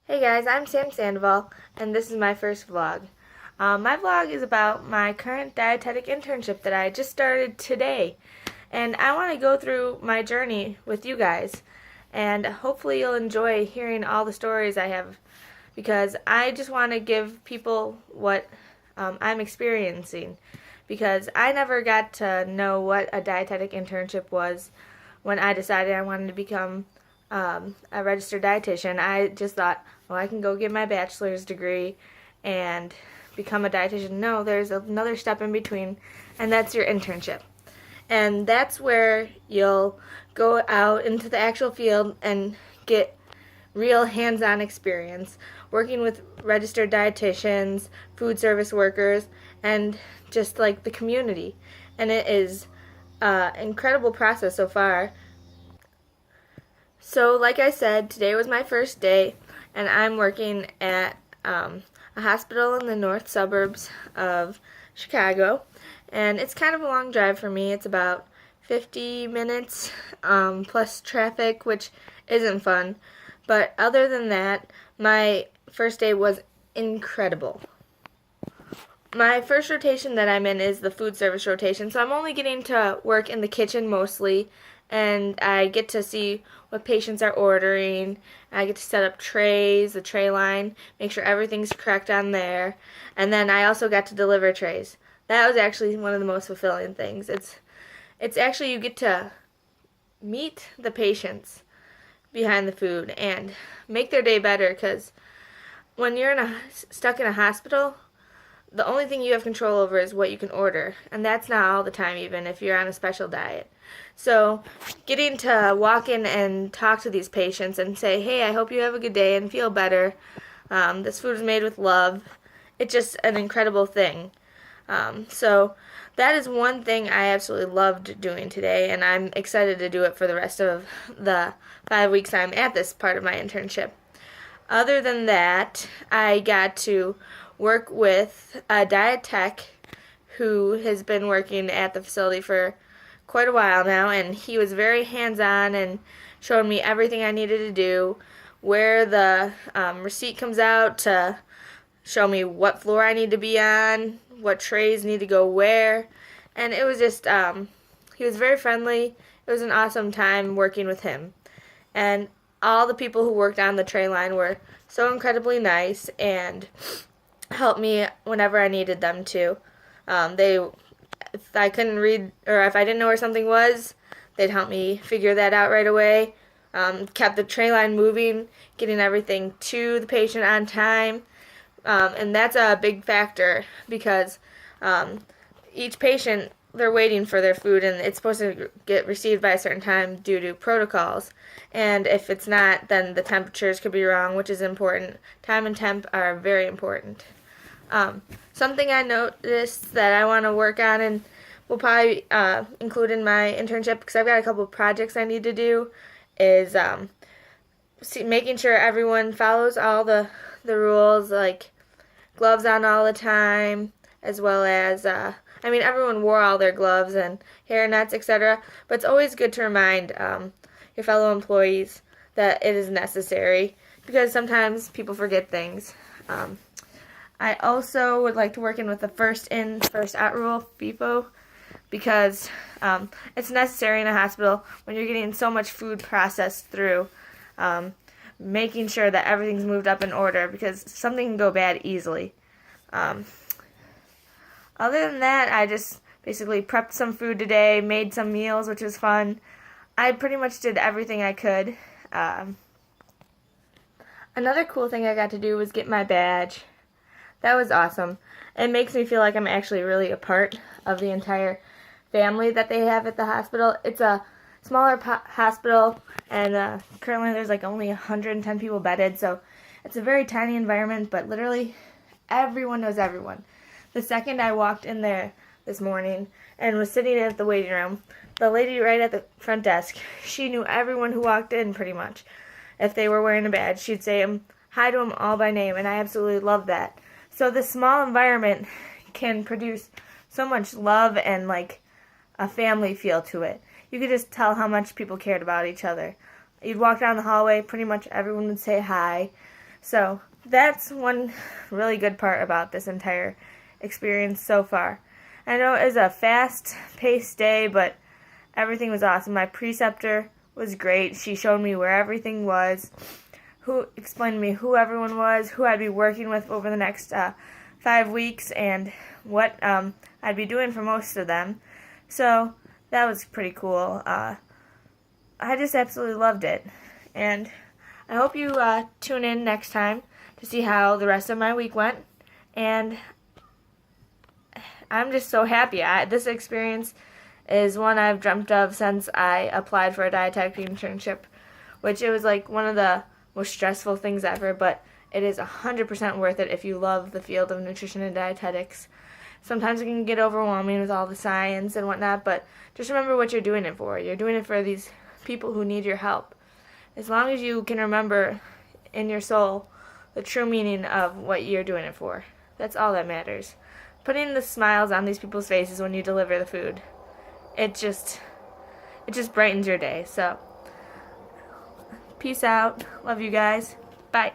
Hey guys, I'm Sam Sandoval, and this is my first vlog. My vlog is about my current dietetic internship that I just started today, and I want to go through my journey with you guys, and hopefully you'll enjoy hearing all the stories I have, because I just want to give people what I'm experiencing, because I never got to know what a dietetic internship was when I decided I wanted to become a registered dietitian. I just thought, oh, I can go get my bachelor's degree and become a dietitian. No, there's another step in between, and that's your internship. And that's where you'll go out into the actual field and get real hands-on experience working with registered dietitians, food service workers, and just like the community. And it is an incredible process so far. So, like I said, today was my first day, and I'm working at a hospital in the north suburbs of Chicago. And it's kind of a long drive for me. It's about 50 minutes plus traffic, which isn't fun. But other than that, my first day was incredible. My first rotation that I'm in is the food service rotation, so I'm only getting to work in the kitchen mostly, and I get to see what patients are ordering. I get to set up trays, the tray line, make sure everything's correct on there, and then I also got to deliver trays. That was actually one of the most fulfilling things. It's actually you get to meet the patients behind the food and make their day better, because when you're stuck in a hospital, the only thing you have control over is what you can order, and that's not all the time, even if you're on a special diet. So getting to walk in and talk to these patients and say, hey, I hope you have a good day and feel better. This food is made with love. It's just an incredible thing. So that is one thing I absolutely loved doing today, and I'm excited to do it for the rest of the 5 weeks I'm at this part of my internship. Other than that, I got to work with a diet tech who has been working at the facility for quite a while now, and he was very hands-on and showed me everything I needed to do, where the receipt comes out to show me what floor I need to be on, what trays need to go where, and it was just, he was very friendly. It was an awesome time working with him, and all the people who worked on the tray line were so incredibly nice and helped me whenever I needed them to. If I couldn't read, or if I didn't know where something was, they'd help me figure that out right away. Kept the tray line moving, getting everything to the patient on time. And that's a big factor, because each patient, they're waiting for their food, and it's supposed to get received by a certain time due to protocols. And if it's not, then the temperatures could be wrong, which is important. Time and temp are very important. Something I noticed that I want to work on and will probably include in my internship, because I've got a couple of projects I need to do, is making sure everyone follows all the rules, like gloves on all the time, as well as, everyone wore all their gloves and hair nets, etc. But it's always good to remind your fellow employees that it is necessary, because sometimes people forget things. I also would like to work in with the first in, first out rule, FIFO, because it's necessary in a hospital when you're getting so much food processed through, making sure that everything's moved up in order, because something can go bad easily. Other than that, I just basically prepped some food today, made some meals, which was fun. I pretty much did everything I could. Another cool thing I got to do was get my badge. That was awesome. It makes me feel like I'm actually really a part of the entire family that they have at the hospital. It's a smaller hospital, and currently there's like only 110 people bedded, so it's a very tiny environment, but literally everyone knows everyone. The second I walked in there this morning and was sitting at the waiting room, the lady right at the front desk, she knew everyone who walked in pretty much. If they were wearing a badge, she'd say hi to them all by name, and I absolutely love that. So this small environment can produce so much love and like a family feel to it. You could just tell how much people cared about each other. You'd walk down the hallway, pretty much everyone would say hi. So that's one really good part about this entire experience so far. I know it was a fast-paced day, but everything was awesome. My preceptor was great. She showed me where everything was, who explained to me who everyone was, who I'd be working with over the next 5 weeks, and what I'd be doing for most of them. So that was pretty cool. I just absolutely loved it. And I hope you tune in next time to see how the rest of my week went. And I'm just so happy. This experience is one I've dreamt of since I applied for a dietetic internship, which it was like one of the most stressful things ever, but it is 100% worth it if you love the field of nutrition and dietetics. Sometimes it can get overwhelming with all the science and whatnot, but just remember what you're doing it for. You're doing it for these people who need your help. As long as you can remember in your soul the true meaning of what you're doing it for. That's all that matters. Putting the smiles on these people's faces when you deliver the food. It just brightens your day. So, peace out. Love you guys. Bye.